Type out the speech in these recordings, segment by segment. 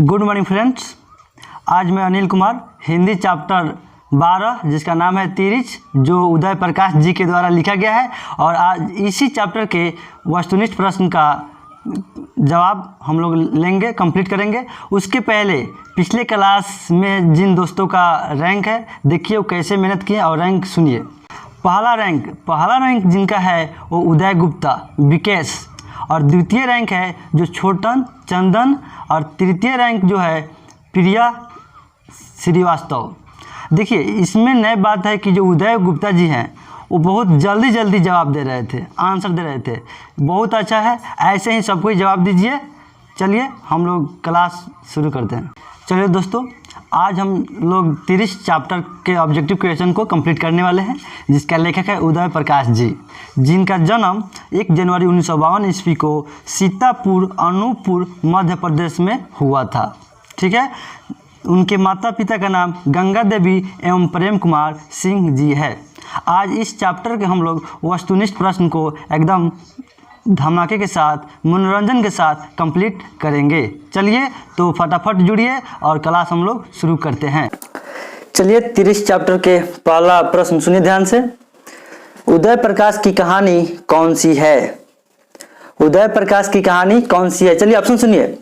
Good morning friends. आज मैं Anil Kumar Hindi chapter 12 जिसका नाम है तिरिच, जो उदय प्रकाश जी के द्वारा लिखा गया है, और आज इसी चैप्टर के वस्तुनिष्ठ प्रश्न का जवाब हम लोग लेंगे, कंप्लीट करेंगे। उसके पहले पिछले क्लास में जिन दोस्तों का रैंक है देखिए वो कैसे मेहनत किए और रैंक सुनिए। पहला रैंक जिनका है वो उदय गुप्ता विकेश, और द्वितीय रैंक है जो छोटन चंदन, और तृतीय रैंक जो है प्रिया श्रीवास्तव। देखिए इसमें नई बात है कि जो उदय गुप्ता जी हैं वो बहुत जल्दी जवाब दे रहे थे, आंसर दे रहे थे। बहुत अच्छा है, ऐसे ही सबको जवाब दीजिए। चलिए हम लोग क्लास शुरू करते हैं। चलिए दोस्तों, आज हम लोग 30 चैप्टर के ऑब्जेक्टिव क्वेश्चन को कंप्लीट करने वाले हैं, जिसका लेखक है उदय प्रकाश जी, जिनका जन्म 1 जनवरी 1952 ईस्वी को सीतापुर अनूपपुर मध्य प्रदेश में हुआ था। ठीक है। उनके माता पिता का नाम गंगा देवी एवं प्रेम कुमार सिंह जी है। आज इस चैप्टर के हम लोग वस्तुनिष्ठ प्रश्न को एकदम धमाके के साथ, मनोरंजन के साथ कंप्लीट करेंगे। चलिए तो फटाफट जुड़िए और क्लास हम लोग शुरू करते हैं। चलिए 30 चैप्टर के पहला प्रश्न सुनिए ध्यान से। उदय प्रकाश की कहानी कौन सी है? उदय प्रकाश की कहानी कौन सी है? चलिए ऑप्शन सुनिए।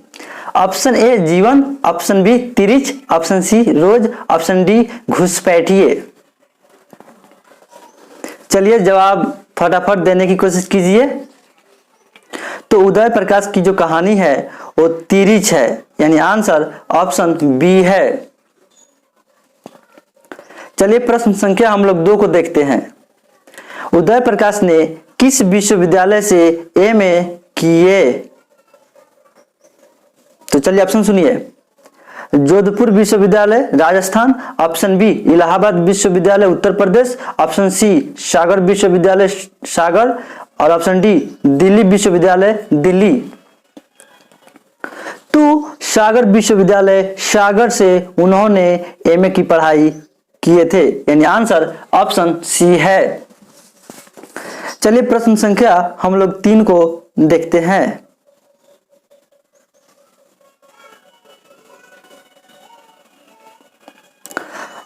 ऑप्शन ए जीवन, option B Tirich, option C रोज, ऑप्शन डी घुसपैठिए। चलिए जवाब फटाफट देने की कोशिश कीजिए। तो उदय प्रकाश की जो कहानी है वो तिरिच है, यानी आंसर ऑप्शन बी है। चलिए प्रश्न संख्या हम लोग 2 को देखते हैं। उदय प्रकाश ने किस विश्वविद्यालय से एमए किए? तो चलिए ऑप्शन सुनिए। जोधपुर विश्वविद्यालय राजस्थान, ऑप्शन बी इलाहाबाद विश्वविद्यालय उत्तर प्रदेश, ऑप्शन सी सागर विश्वविद्यालय सागर, और ऑप्शन डी दिल्ली विश्वविद्यालय दिल्ली। तो सागर विश्वविद्यालय सागर से उन्होंने एमए की पढ़ाई किए थे, यानी आंसर ऑप्शन सी है। चलिए प्रश्न संख्या हम लोग 3 को देखते हैं।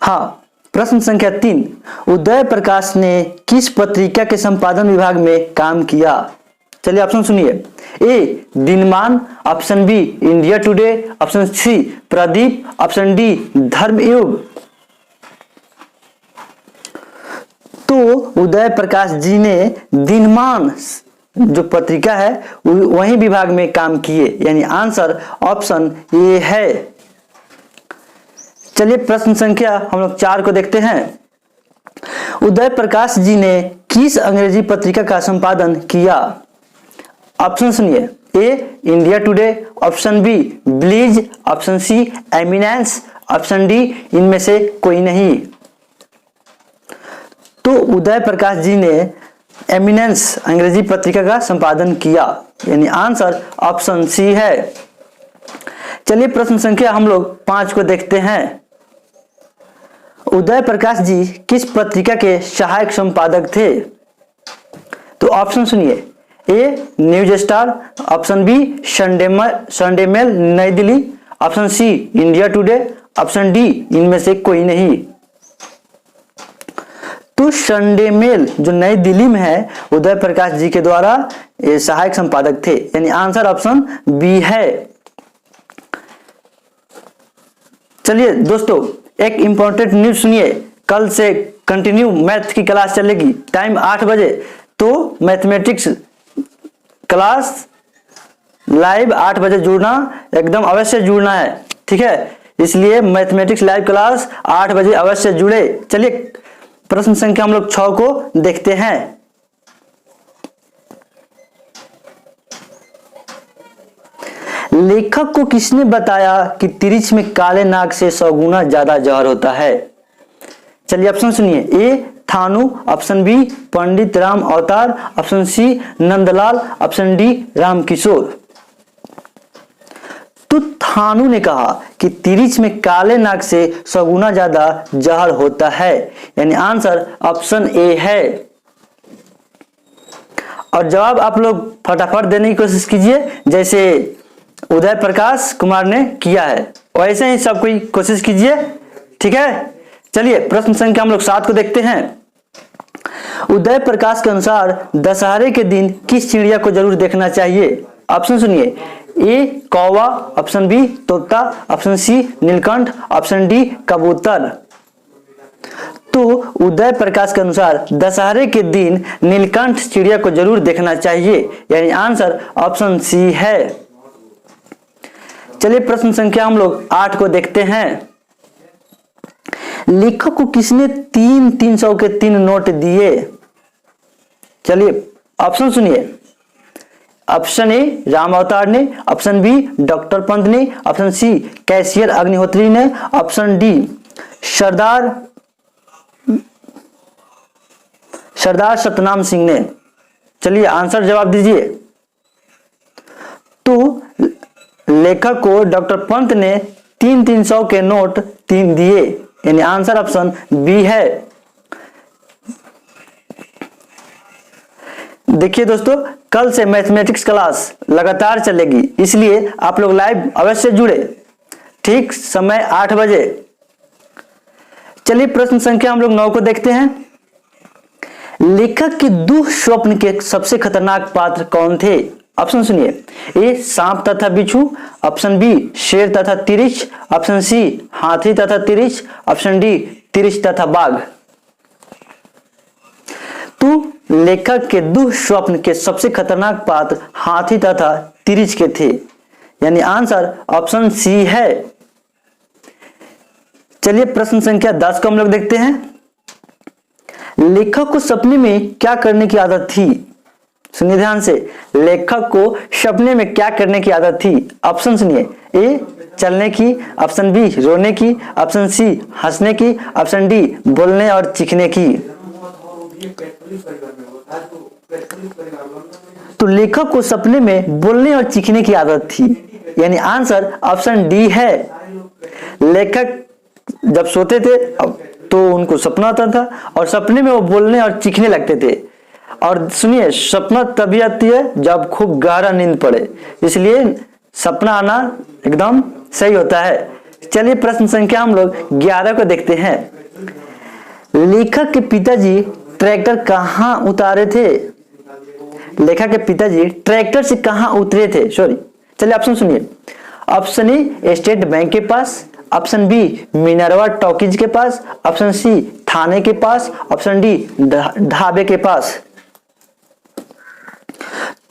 हाँ, प्रश्न संख्या 3। उदय प्रकाश ने किस पत्रिका के संपादन विभाग में काम किया? चलिए ऑप्शन सुनिए। A Dinman, option B India today, option C Pradeep, option D Dharmayug. तो उदय प्रकाश जी ने दिनमान जो पत्रिका है वही विभाग में काम किए, यानी आंसर ऑप्शन ए है। चलिए प्रश्न संख्या हम लोग 4 को देखते हैं। उदय प्रकाश जी ने किस अंग्रेजी पत्रिका का संपादन किया? ऑप्शन सुनिए। A India today, option B Blitz, option C Eminence, option D इनमें से कोई नहीं। तो उदय प्रकाश जी ने एमिनेंस अंग्रेजी पत्रिका का संपादन किया, यानी आंसर ऑप्शन सी है। चलिए प्रश्न संख्या हम लोग 5 को देखते हैं। उदय प्रकाश जी किस पत्रिका के सहायक संपादक थे? तो ऑप्शन सुनिए। A News Star, option B Sunday Mail Nai Delhi, option C India today, option D इनमें से कोई नहीं। तो संडे मेल जो नई दिल्ली में है उदय प्रकाश जी के द्वारा ये सहायक संपादक थे, यानी आंसर ऑप्शन बी है। चलिए दोस्तों एक इंपॉर्टेंट न्यूज सुनिए। कल से कंटिन्यू मैथ की क्लास चलेगी, टाइम 8 बजे। तो मैथमेटिक्स क्लास लाइव 8 बजे जुड़ना, एकदम अवश्य जुड़ना है, ठीक है। इसलिए मैथमेटिक्स लाइव क्लास 8 बजे अवश्य जुड़े। चलिए प्रश्न संख्या हम लोग 6 को देखते हैं। लेखक को किसने बताया कि तिरिच में काले नाग से 100 गुना ज्यादा जहर होता है? चलिए ऑप्शन सुनिए। ए थानू, option B Pandit Ram Avatar, option C Nandlal, option D Ramkishore. तो थानू ने कहा कि तिरिच में काले नाग से 100 गुना ज्यादा जहर होता है, यानी आंसर ऑप्शन ए है। और जवाब आप लोग फटाफट देने की कोशिश कीजिए। जैसे उदय प्रकाश कुमार ने किया है। वैसे ही सब कोई कोशिश कीजिए, ठीक है। चलिए प्रश्न संख्या हम लोग 7 को देखते हैं। उदय प्रकाश के अनुसार दशहरे के दिन किस चिड़िया को जरूर देखना चाहिए? ऑप्शन सुनिए, ए कौवा, ऑप्शन बी तोता, ऑप्शन सी नीलकंठ, ऑप्शन डी कबूतर। तो उदय प्रकाश के अनुसार दशहरे के दिन नीलकंठ चिड़िया को जरूर देखना चाहिए, यानी आंसर ऑप्शन सी है। चलिए प्रश्न संख्या हम लोग 8 को देखते हैं। लेखक को किसने 300 के 3 नोट दिए? चलिए ऑप्शन सुनिए, ऑप्शन ए राम अवतार ने, ऑप्शन बी डॉक्टर पंत ने, ऑप्शन सी कैशियर अग्निहोत्री ने, ऑप्शन डी सरदार सतनाम सिंह ने। चलिए आंसर जवाब दीजिए। तो लेखक को डॉक्टर पंत ने 300 के नोट 3 दिए, यानी आंसर ऑप्शन बी है। देखिए दोस्तों, कल से मैथमेटिक्स क्लास लगातार चलेगी, इसलिए आप लोग लाइव अवश्य जुड़े, ठीक समय 8 बजे। चलिए प्रश्न संख्या हम लोग 9 को देखते हैं। लेखक के दुःस्वप्न के सबसे खतरनाक पात्र कौन थे? ऑप्शन सुनिए, ए सांप तथा बिच्छू, ऑप्शन बी शेर तथा तिरिछ, ऑप्शन सी हाथी तथा तिरिछ, ऑप्शन डी तिरिछ तथा बाघ। तो लेखक के दुःस्वप्न के सबसे खतरनाक पात्र हाथी तथा तिरिछ के थे, यानी आंसर ऑप्शन सी है। चलिए प्रश्न संख्या 10 को हम लोग देखते हैं। लेखक को सपने में क्या करने की आदत थी? सुनिए ध्यान से, लेखक को सपने में क्या करने की आदत थी? ऑप्शन सुनिए, ए चलने की, ऑप्शन बी रोने की, ऑप्शन सी हंसने की, ऑप्शन डी बोलने और चीखने की। तो लेखक को सपने में बोलने और चीखने की आदत थी, यानी आंसर ऑप्शन डी है। लेखक जब सोते थे तो उनको सपना आता था और सपने में वो बोलने और चीखने लगते थे। और सुनिए, सपना तभी आती है जब खूब गहरा नींद पड़े, इसलिए सपना आना एकदम सही होता है। चलिए प्रश्न संख्या हम लोग 11 को देखते हैं। लेखक के पिताजी ट्रैक्टर कहाँ उतारे थे? लेखक के पिताजी ट्रैक्टर से कहाँ उतरे थे? सॉरी, चलिए ऑप्शन सुनिए। ऑप्शन ए स्टेट बैंक के पास, ऑप्शन बी मिनरवा टॉकीज के पास, ऑप्शन सी थाने के पास, ऑप्शन डी ढाबे के पास।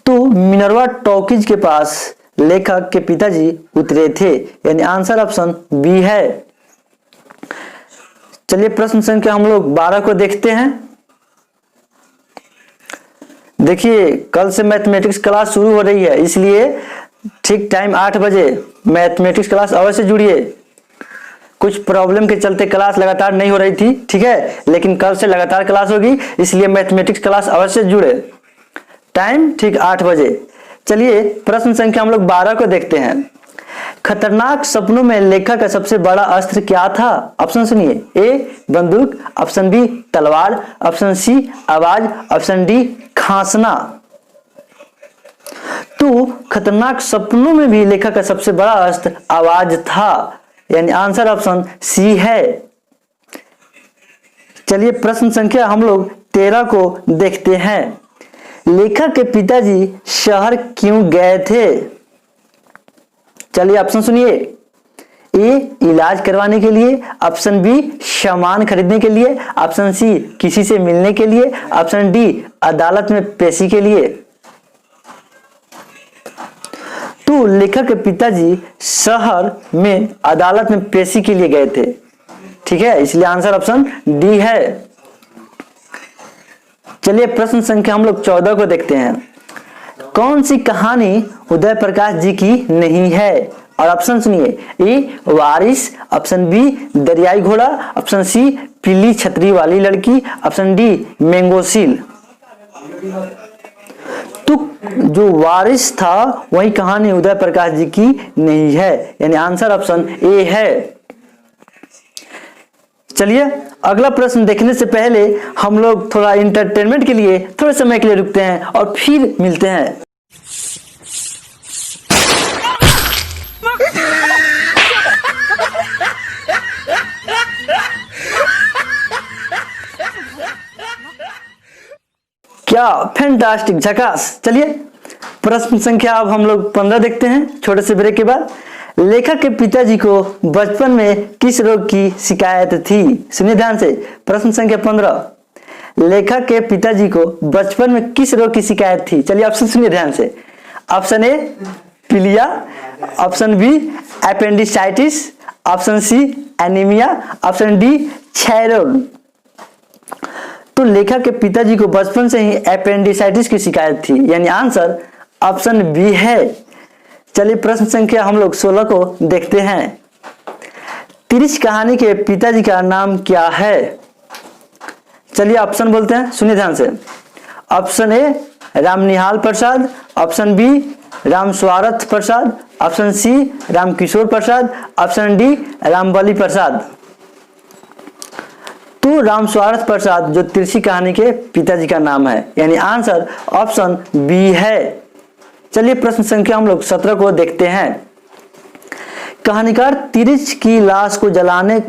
तो मिनरवा टॉकीज के पास लेखक के पिताजी उतरे थे, यानी आंसर ऑप्शन बी है। चलिए प्रश्न संख्या हम लोग 12 को देखते हैं। देखिए, कल से मैथमेटिक्स क्लास शुरू हो रही है, इसलिए ठीक टाइम 8 बजे मैथमेटिक्स क्लास अवश्य जुड़िए। कुछ प्रॉब्लम के चलते क्लास लगातार नहीं हो रही थी, ठीक है, लेकिन कल से लगातार क्लास होगी, इसलिए मैथमेटिक्स क्लास अवश्य जुड़े। टाइम ठीक 8 बजे। चलिए प्रश्न संख्या हम लोग 12 को देखते हैं। खतरनाक सपनों में लेखक का सबसे बड़ा अस्त्र क्या था? ऑप्शन सुनिए, ए बंदूक, ऑप्शन बी तलवार, ऑप्शन सी आवाज, ऑप्शन डी खांसना। तो खतरनाक सपनों में भी लेखक का सबसे बड़ा अस्त्र आवाज था, यानी आंसर ऑप्शन सी है। चलिए प्रश्न संख्या हम लोग 13 को देखते हैं। लेखक के पिताजी शहर क्यों गए थे? चलिए ऑप्शन सुनिए, ए इलाज करवाने के लिए, ऑप्शन बी सामान खरीदने के लिए, ऑप्शन सी किसी से मिलने के लिए, ऑप्शन डी अदालत में पेशी के लिए। तो लेखक के पिताजी शहर में अदालत में पेशी के लिए गए थे, ठीक है, इसलिए आंसर ऑप्शन डी है। चलिए प्रश्न संख्या हम लोग 14 को देखते हैं। कौन सी कहानी उदय प्रकाश जी की नहीं है? और ऑप्शन सुनिए, ए वारिस, ऑप्शन बी दरियाई घोड़ा, ऑप्शन सी पीली छतरी वाली लड़की, ऑप्शन डी मैंगोसील। तो जो वारिस था वही कहानी उदय प्रकाश जी की नहीं है, यानी आंसर ऑप्शन ए है। चलिए अगला प्रश्न देखने से पहले हम लोग थोड़ा इंटरटेनमेंट के लिए थोड़े समय के लिए रुकते हैं और फिर मिलते हैं। या फैंटास्टिक, झकास। चलिए प्रश्न संख्या अब हम लोग 15 देखते हैं छोटे से ब्रेक के बाद। लेखक के पिताजी को बचपन में किस रोग की शिकायत थी? सुनिए ध्यान से, प्रश्न संख्या 15। लेखक के पिताजी को बचपन में किस रोग की शिकायत थी? चलिए ऑप्शन सुनिए ध्यान से। ऑप्शन ए पीलिया, option B appendicitis, option C anaemia, option D क्षय रोग। तो लेखक के पिताजी को बचपन से ही एपेंडिसाइटिस की शिकायत थी, यानी आंसर ऑप्शन बी है। चलिए प्रश्न संख्या हम लोग 16 को देखते हैं। तिरिच कहानी के पिताजी का नाम क्या है? चलिए ऑप्शन बोलते हैं, सुनिए ध्यान से। Option A Ramnihal Prasad, option B Ramswarath Prasad, option C Ramkishor Prasad, option D Rambali Prasad. तो रामस्वारथ प्रसाद जो तिरछी कहानी के पिताजी का नाम है, यानी आंसर ऑप्शन बी है। चलिए प्रश्न संख्या हम लोग 17 को देखते हैं। कहानीकार तिरिच की लाश को जलाने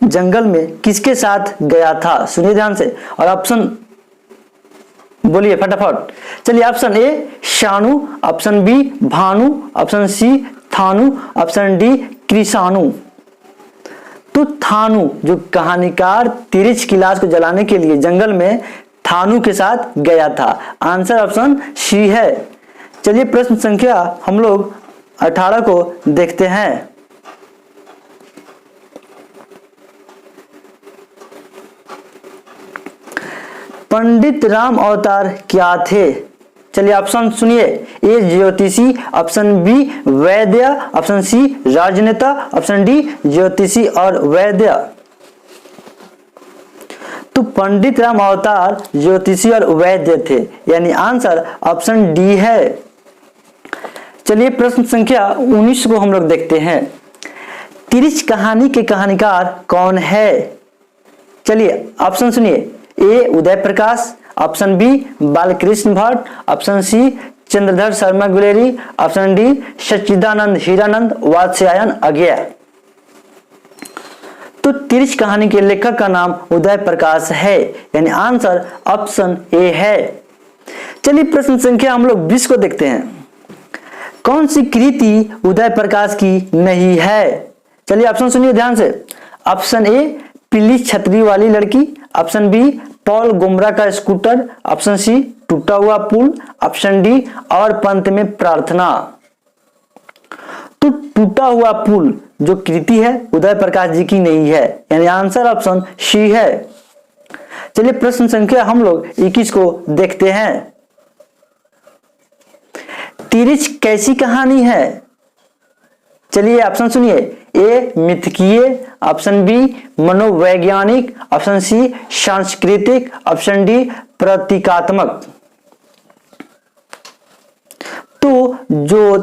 जंगल में किसके साथ गया था? सुनिए ध्यान से और ऑप्शन बोलिए फटाफट। चलिए option A Shanu, option B Bhanu, option C Thanu, option D Krishanu. तो थानु जो कहानीकार तिरिच की लाश को जलाने के लिए जंगल में थानु के साथ गया था, आंसर ऑप्शन सी है। चलिए प्रश्न संख्या हम लोग 18 को देखते हैं। पंडित राम अवतार क्या थे? चलिए ऑप्शन सुनिए। ए ज्योतिषी, ऑप्शन बी वैद्य, ऑप्शन सी राजनेता, ऑप्शन डी ज्योतिषी और वैद्य। तो पंडित राम अवतार ज्योतिषी और वैद्य थे, यानी आंसर ऑप्शन डी है। चलिए प्रश्न संख्या 19 को हम लोग देखते हैं। तिरिच कहानी के कहानीकार कौन है? चलिए ऑप्शन सुनिए। A Uday Prakash, option B Balkrishna Bhatt, option C Chandradhar Sharma Guleri, option D Sachchidanand Hiranand Vatsyayan Agyeya. तो तिरिच कहानी के लेखक का नाम उदय प्रकाश है, यानी आंसर ऑप्शन ए है। चलिए प्रश्न संख्या हम लोग 20 को देखते हैं। कौन सी कृति उदय प्रकाश की नहीं है? चलिए ऑप्शन सुनिए ध्यान से। ऑप्शन ए पीली छतरी वाली लड़की, ऑप्शन बी पॉल गुमरा का स्कूटर, ऑप्शन सी टूटा हुआ पुल, ऑप्शन डी और पंत में प्रार्थना। तो टूटा हुआ पुल जो कृति है उदय प्रकाश जी की नहीं है, यानी आंसर ऑप्शन सी है। चलिए प्रश्न संख्या हम लोग 21 को देखते हैं। तिरिच कैसी कहानी है? चलिए ऑप्शन सुनिए। ए मिथकीय, ऑप्शन बी मनोवैज्ञानिक, ऑप्शन सी सांस्कृतिक, ऑप्शन डी प्रतीकात्मक। तो जो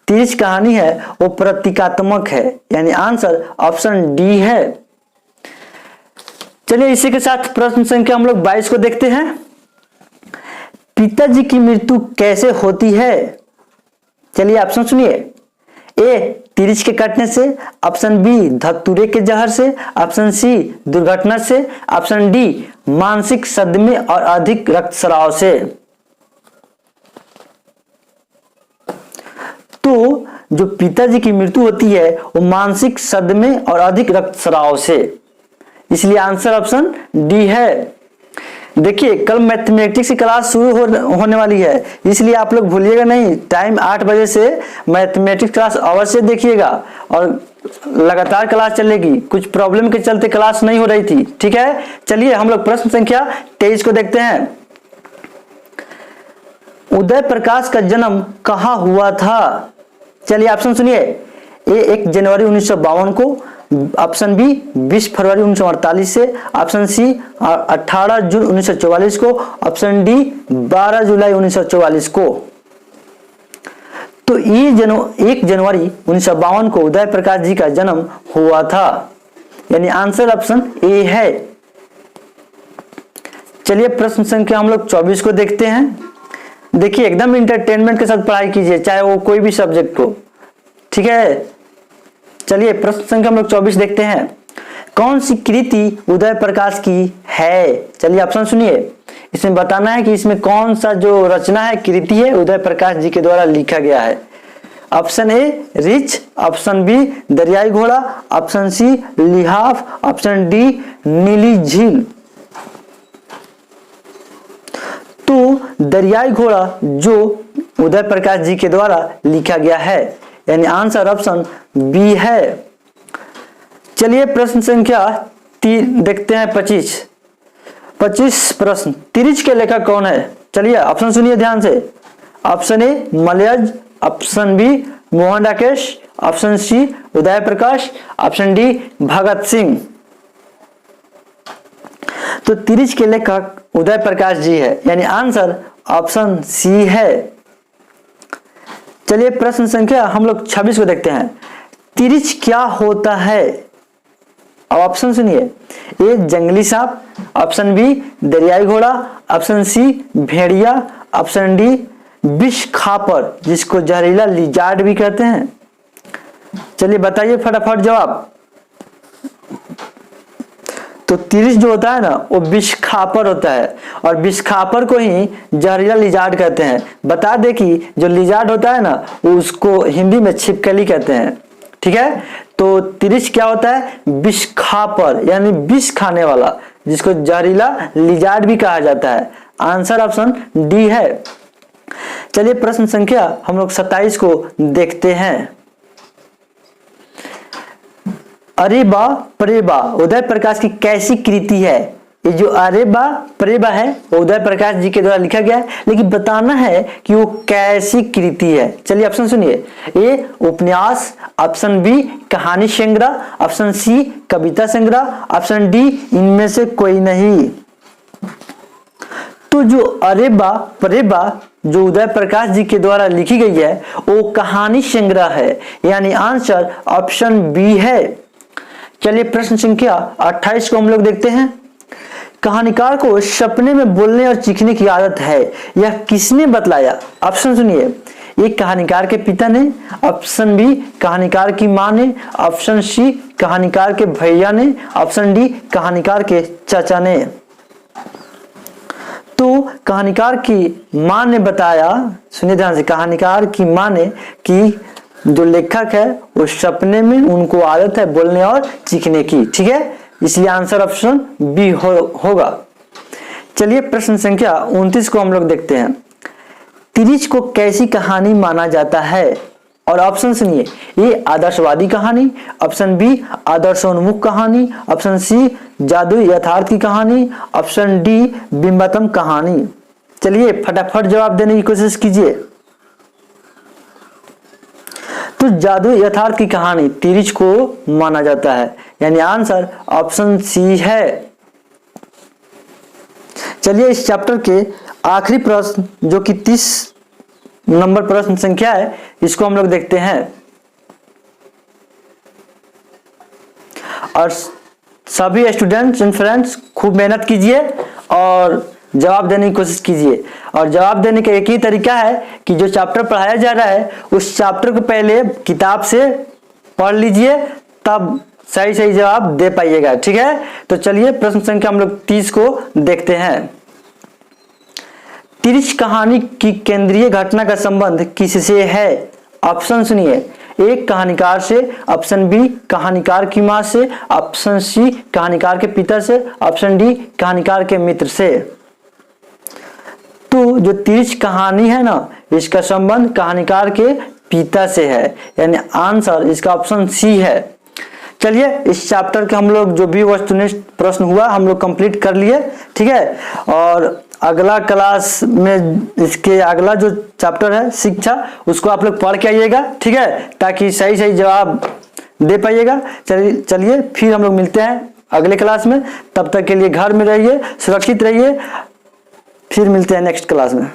तिरिच कहानी है वो प्रतीकात्मक है, यानी आंसर ऑप्शन डी है। चलिए इसी के साथ प्रश्न संख्या हम लोग 22 को देखते हैं। पिताजी की मृत्यु कैसे होती है? चलिए ऑप्शन सुनिए। ए तिरिच के कटने से, ऑप्शन बी धतूरे के जहर से, ऑप्शन सी दुर्घटना से, ऑप्शन डी मानसिक सदमे और अधिक रक्तस्राव से। तो जो पिताजी की मृत्यु होती है वो मानसिक सदमे और अधिक रक्तस्राव से, इसलिए आंसर ऑप्शन डी है। देखिए कल मैथमेटिक्स की क्लास शुरू होने वाली है, इसलिए आप लोग भूलिएगा नहीं, टाइम 8 बजे से मैथमेटिक्स क्लास अवश्य देखिएगा और लगातार क्लास चलेगी। कुछ प्रॉब्लम के चलते क्लास नहीं हो रही थी, ठीक है। चलिए हम लोग प्रश्न संख्या 23 को देखते हैं। उदय प्रकाश का जन्म कहाँ हुआ था? चलिए ऑप्शन सुनिए। ए 1 जनवरी 1952 को, ऑप्शन बी 20 फरवरी 1948 से, ऑप्शन सी 18 जून 1944 को, ऑप्शन डी 12 जुलाई 1944 को। तो ये 1 जनवरी 1952 को उदय प्रकाश जी का जन्म हुआ था, यानी आंसर ऑप्शन ए है। चलिए प्रश्न संख्या हम लोग 24 को देखते हैं। देखिए एकदम इंटरटेनमेंट के साथ पढ़ाई कीजिए, चाहे वो कोई भी सब्जेक्ट हो, ठीक है। चलिए प्रश्न संख्या हम लोग 24 देखते हैं। कौन सी कृति उदय प्रकाश की है? चलिए ऑप्शन सुनिए। इसमें बताना है कि इसमें कौन सा जो रचना है, कृति है, उदय प्रकाश जी के द्वारा लिखा गया है। ऑप्शन ए रिच, ऑप्शन बी दरियाई घोड़ा, ऑप्शन सी लिहाफ, ऑप्शन डी नीली झील। तो दरियाई घोड़ा जो उदय प्रकाश जी के द्वारा लिखा गया है, यानी आंसर ऑप्शन बी है। चलिए प्रश्न संख्या देखते हैं 25 प्रश्न। तिरिच के लेखक कौन है? चलिए ऑप्शन सुनिए ध्यान से। Option A Malayaj, option B Mohan Rakesh, option C Uday Prakash, option D Bhagat Singh. तो तिरिच के लेखक उदय प्रकाश जी है, यानी आंसर ऑप्शन सी है। चलिए प्रश्न संख्या हम लोग 26 को देखते हैं। तिरिच क्या होता है? अब ऑप्शन सुनिए। ए जंगली सांप, ऑप्शन बी दरियाई घोड़ा, ऑप्शन सी भेड़िया, ऑप्शन डी विष खापर जिसको जहरीला लिजार्ड भी कहते हैं। चलिए बताइए फटाफट जवाब। तो तिरिच जो होता है ना वो विष खापर होता है, और विष खापर को ही जहरीला लिजार्ड कहते हैं। बता दे कि जो लिजार्ड होता है ना उसको हिंदी में छिपकली कहते हैं। ठीक है, तो तिरिच क्या होता है? विष खापर यानी विष खाने वाला, जिसको जहरीला लिजार्ड भी कहा जाता है। आंसर ऑप्शन डी है। चलिए प्रश्न संख्या हम लोग 27 को देखते हैं। अरेबा परेबा उदय प्रकाश की कैसी कृति है? ये जो अरेबा परेबा है वो उदय प्रकाश जी के द्वारा लिखा गया है, लेकिन बताना है कि वो कैसी कृति है। चलिए ऑप्शन सुनिए। ए उपन्यास, ऑप्शन बी कहानी संग्रह, ऑप्शन सी कविता संग्रह, ऑप्शन डी इनमें से कोई नहीं। तो जो अरेबा परेबा जो उदय प्रकाश जी के द्वारा लिखी गई है वो कहानी संग्रह है, यानी आंसर ऑप्शन बी है। चलिए प्रश्न संख्या 28 को हम लोग देखते हैं। कहानीकार को सपने में बोलने और चीखने की आदत है, यह किसने बतलाया? ऑप्शन सुनिए। एक कहानीकार के पिता ने, ऑप्शन बी कहानीकार की मां ने, ऑप्शन सी कहानीकार के भैया ने, ऑप्शन डी कहानीकार के चाचा ने। तो कहानीकार की मां ने बताया, सुनिए ध्यान से, कहानीकार की मां ने कि जो लेखक है वो सपने में उनको आदत है बोलने और चीखने की। ठीक है, इसलिए आंसर ऑप्शन बी होगा। चलिए प्रश्न संख्या 29 को हम लोग देखते हैं। तिरिच को कैसी कहानी माना जाता है? और ऑप्शन सुनिए। ए आदर्शवादी कहानी, ऑप्शन बी आदर्शोन्मुख कहानी, ऑप्शन सी जादुई यथार्थ की कहानी, ऑप्शन डी बिंबात्म कहानी। चलिए फटाफट जवाब देने की कोशिश कीजिए। तो जादुई यथार्थ की कहानी तिरिच को माना जाता है, यानी आंसर ऑप्शन सी है। चलिए इस चैप्टर के आखिरी प्रश्न जो कि 30 नंबर प्रश्न संख्या है, इसको हम लोग देखते हैं। और सभी स्टूडेंट्स एंड फ्रेंड्स खूब मेहनत कीजिए और जवाब देने की कोशिश कीजिए। और जवाब देने का एक ही तरीका है कि जो चैप्टर पढ़ाया जा रहा है उस चैप्टर को पहले किताब से पढ़ लीजिए, तब सही सही जवाब दे पाइएगा। ठीक है, तो चलिए प्रश्न संख्या हम लोग 30 को देखते हैं। तिरिच कहानी की केंद्रीय घटना का संबंध किससे है? ऑप्शन सुनिए। एक कहानीकार से, ऑप्शन बी कहानीकार की मां से, ऑप्शन सी कहानीकार के पिता से, ऑप्शन डी कहानीकार के मित्र से। तो जो तिरिच कहानी है ना इसका संबंध कहानीकार के पिता से है, यानी आंसर इसका ऑप्शन सी है। चलिए इस चैप्टर के हम लोग जो भी वस्तुनिष्ठ प्रश्न हुआ हम लोग कंप्लीट कर लिए। ठीक है, और अगला क्लास में इसके अगला जो चैप्टर है शिक्षा, उसको आप लोग पढ़ के आइएगा। ठीक है, ताकि सही सही जवाब दे पाइएगा। चलिए फिर हम लोग मिलते हैं अगले क्लास में। तब तक के लिए घर में रहिए, सुरक्षित रहिए। फिर मिलते हैं नेक्स्ट क्लास में।